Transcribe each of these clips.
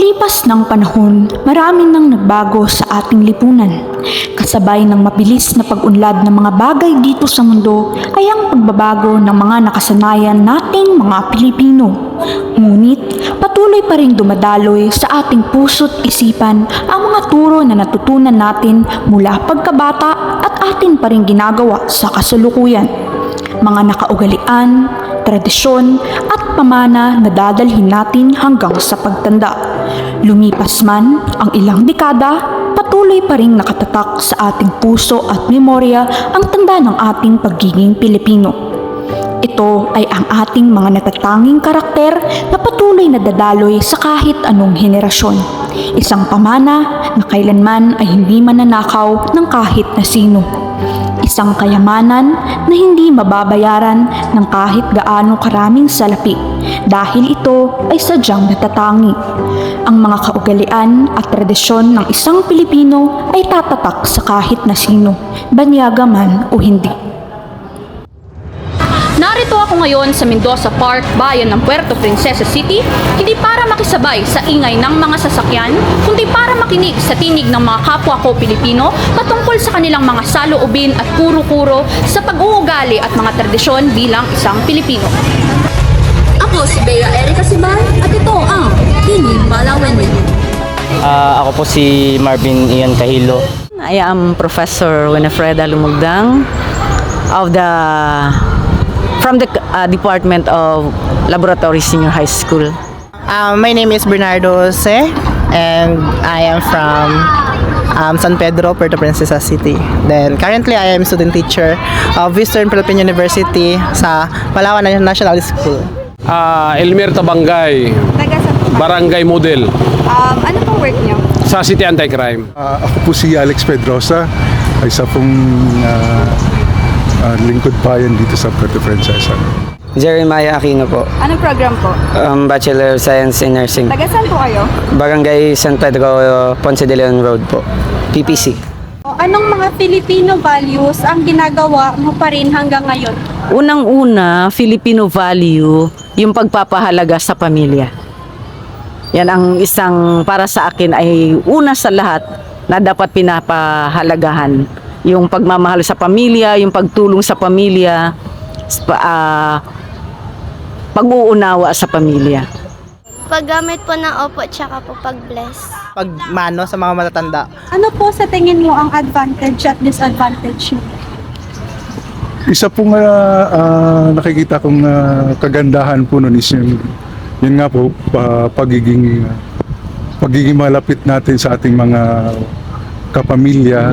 lipas ng panahon, marami nang nagbago sa ating lipunan. Kasabay ng mabilis na pag-unlad ng mga bagay dito sa mundo ay ang pagbabago ng mga nakasanayan nating mga Pilipino. Ngunit patuloy pa rin dumadaloy sa ating puso't isipan ang mga turo na natutunan natin mula pagkabata at atin pa rin ginagawa sa kasalukuyan. Mga nakaugalian, tradisyon at pamana na dadalhin natin hanggang sa pagtanda. Lumipas man ang ilang dekada, patuloy pa ring nakatatak sa ating puso at memorya ang tanda ng ating pagiging Pilipino. Ito ay ang ating mga natatanging karakter na patuloy na dadaloy sa kahit anong henerasyon. Isang pamana na kailanman ay hindi mananakaw ng kahit na sino. Isang kayamanan na hindi mababayaran ng kahit gaano karaming salapi dahil ito ay sadyang natatangi. Ang mga kaugalian at tradisyon ng isang Pilipino ay tatatak sa kahit na sino, banyaga man o hindi. Narito ako ngayon sa Mendoza Park, bayan ng Puerto Princesa City, hindi para makisabay sa ingay ng mga sasakyan, kundi para makinig sa tinig ng mga kapwa ko Pilipino patungkol sa kanilang mga saloobin at kuro-kuro sa pag-uugali at mga tradisyon bilang isang Pilipino. Ako si Bea Erica Sibay at ito ang Tinig Malawen. Ako po si Marvin Ian Kahilo. I am Professor Winifreda Lumugdang from the Department of Laboratory Senior High School. My name is Bernardo Jose and I am from San Pedro, Puerto Princesa City. Then currently I am student teacher of Western Philippine University sa Palawan National School. Elmer Tabangay, Barangay Model. Ano pong work niyo? Sa City Anti-Crime. Ako po si Alex Pedrosa, isa pong lingkod bayan dito sa Puerto Princesa. Jeremiah Aquino po. Anong program po? Bachelor of Science in Nursing. Taga saan po kayo? Barangay San Pedro, Ponce de Leon Road po. PPC. Anong mga Filipino values ang ginagawa mo pa rin hanggang ngayon? Unang-una, Filipino value, yung pagpapahalaga sa pamilya. Yan ang isang, para sa akin, ay una sa lahat na dapat pinapahalagahan. Yung pagmamahal sa pamilya, yung pagtulong sa pamilya, pag-uunawa sa pamilya. Paggamit po ng opo tsaka po pag-bless. Pagmano sa mga matatanda. Ano po sa tingin mo ang advantage at disadvantage mo? Isa pong nakikita kong kagandahan po nun is yun nga po, pagiging malapit natin sa ating mga kapamilya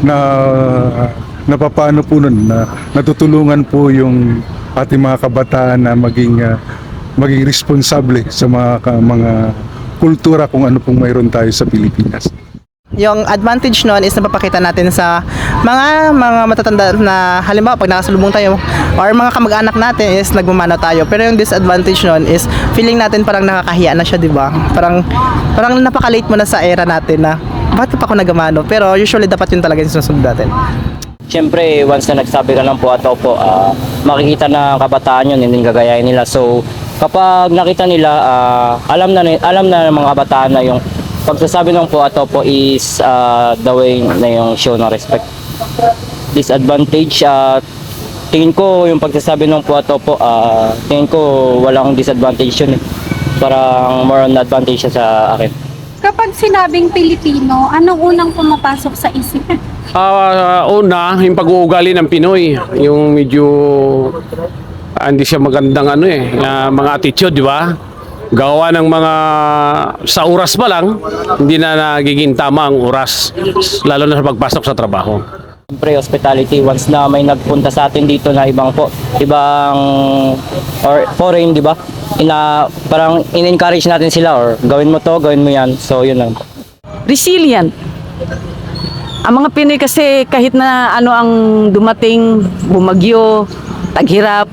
na papaano po nun, na natutulungan po yung ating mga kabataan na maging responsable sa mga kultura kung ano pong mayroon tayo sa Pilipinas. Yung advantage noon is napapakita natin sa mga matatanda na halimbawa pag nakasalubong tayo or mga kamag-anak natin is nagmamano tayo. Pero yung disadvantage noon is feeling natin parang nakakahiya na siya, di ba? Parang napaka-late mo na sa era natin na bakit pa ako nagamano? Pero usually dapat yun talaga yung sinusunod natin. Siyempre, once na nagsabi ka lang po at po, makikita na kabataan yun, hindi gagayahin nila. So, kapag nakita nila, alam na ng mga kabataan na yung pagsasabi ng po at po is the way na yung show ng respect. Disadvantage, tingin ko yung pagsasabi ng po at po, tingin ko walang disadvantage yun. Parang more on advantage siya sa akin. Kapag sinabing Pilipino, anong unang pumapasok sa isip? Una, yung pag-uugali ng Pinoy. Yung medyo hindi siya magandang mga attitude, di ba? Gawa ng mga sa oras pa lang, hindi na nagiging tama ang oras, lalo na sa pagpasok sa trabaho. Siyempre, hospitality, once na may nagpunta sa atin dito na ibang or foreign, di ba? Parang in-encourage natin sila or gawin mo to, gawin mo yan. So, yun lang. Resilient. Ang mga Pinoy kasi kahit na ano ang dumating, bumagyo, taghirap,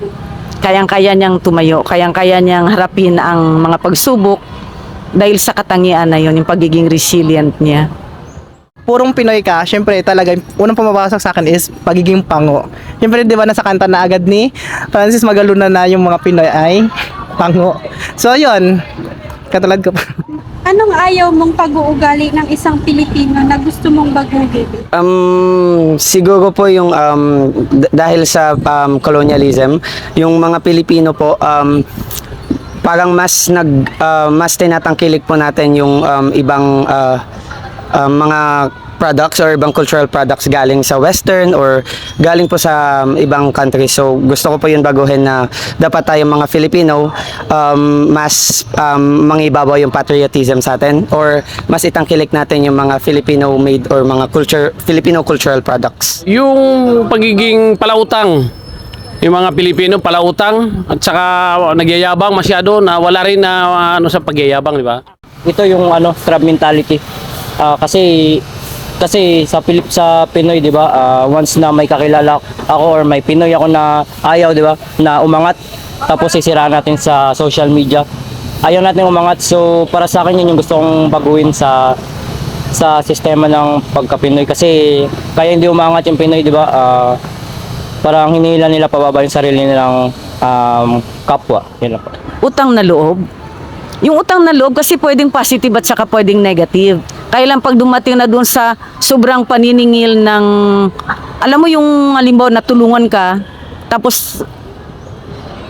kayang-kaya niyang tumayo, kayang-kaya niyang harapin ang mga pagsubok dahil sa katangian na yun, yung pagiging resilient niya. Purong Pinoy ka, syempre talaga, unang pumapasok sa akin is pagiging pango. Syempre, di ba nasa kanta na agad ni Francis Magaluna na yung mga Pinoy ay pango. So, yun. katulad ko pa. Anong ayaw mong pag-uugali ng isang Pilipino na gusto mong baguhin? Siguro po yung dahil sa colonialism, yung mga Pilipino po parang mas tinatangkilik po natin yung ibang mga products or ibang cultural products galing sa western or galing po sa ibang countries. So gusto ko po yun baguhin na dapat tayong mga Filipino mas mangibabaw yung patriotism sa atin or mas itangkilik natin yung mga Filipino made or mga Filipino cultural products. Yung pagiging palautang, yung mga Pilipino palautang at saka nagyayabang masyado na wala rin na sa pagyayabang, di ba? Ito yung crab mentality. Kasi sa Pinoy, 'di ba? Once na may kakilala ako or may Pinoy ako na ayaw, 'di ba? Na umangat tapos sisiraan natin sa social media. Ayaw natin umangat. So para sa akin yun yung gusto kong baguhin sa sistema ng pagka-Pinoy kasi kaya hindi umangat yung Pinoy, 'di ba? Parang hinihila nila pababa yung sarili nilang kapwa. Yun lang po. Utang na loob. Yung utang na loob kasi pwedeng positive at saka pwedeng negative. Kaya lang pag dumating na doon sa sobrang paniningil ng, alam mo yung halimbawa natulungan ka, tapos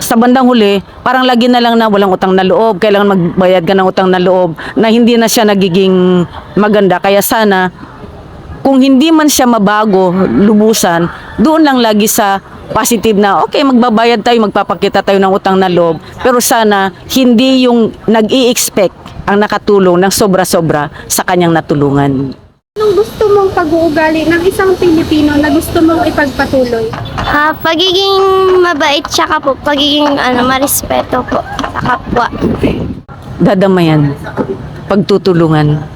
sa bandang huli, parang lagi na lang na walang utang na loob, kailangan magbayad ka ng utang na loob, na hindi na siya nagiging maganda. Kaya sana, kung hindi man siya mabago, lubusan, doon lang lagi sa positive na, okay, magbabayad tayo, magpapakita tayo ng utang na loob, pero sana hindi yung nag-i-expect ang nakatulong ng sobra-sobra sa kanyang natulungan. Anong gusto mong pag-uugali ng isang Pilipino na gusto mong ipagpatuloy? Pagiging mabait tsaka po pagiging marespeto po sa kapwa. Dadamayan, pagtutulungan.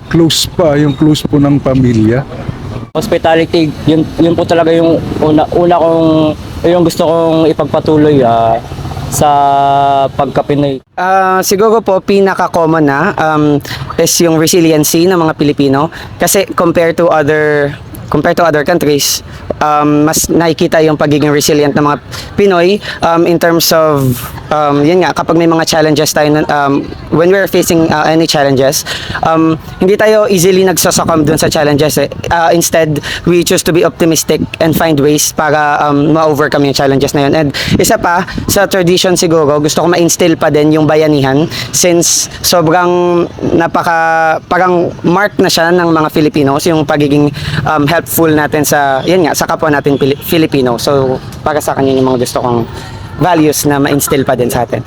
Close pa, yung close po ng pamilya. Hospitality, yun po talaga yung una kong yung gusto kong ipagpatuloy sa pagka-Pinoy. Siguro po pinaka-common na is yung resiliency ng mga Pilipino kasi compared to other countries, mas nakikita yung pagiging resilient ng mga Pinoy in terms of yun nga, kapag may mga challenges tayo when we're facing any challenges, hindi tayo easily nagsasuccumb dun sa challenges instead we choose to be optimistic and find ways para ma-overcome yung challenges na yun. And isa pa sa tradition siguro, gusto ko ma-instill pa din yung bayanihan since sobrang parang mark na siya ng mga Filipinos yung pagiging helpful natin sa kapwa natin Filipino. So para sa kanya yung mga gusto kong values na ma-instill pa din sa atin.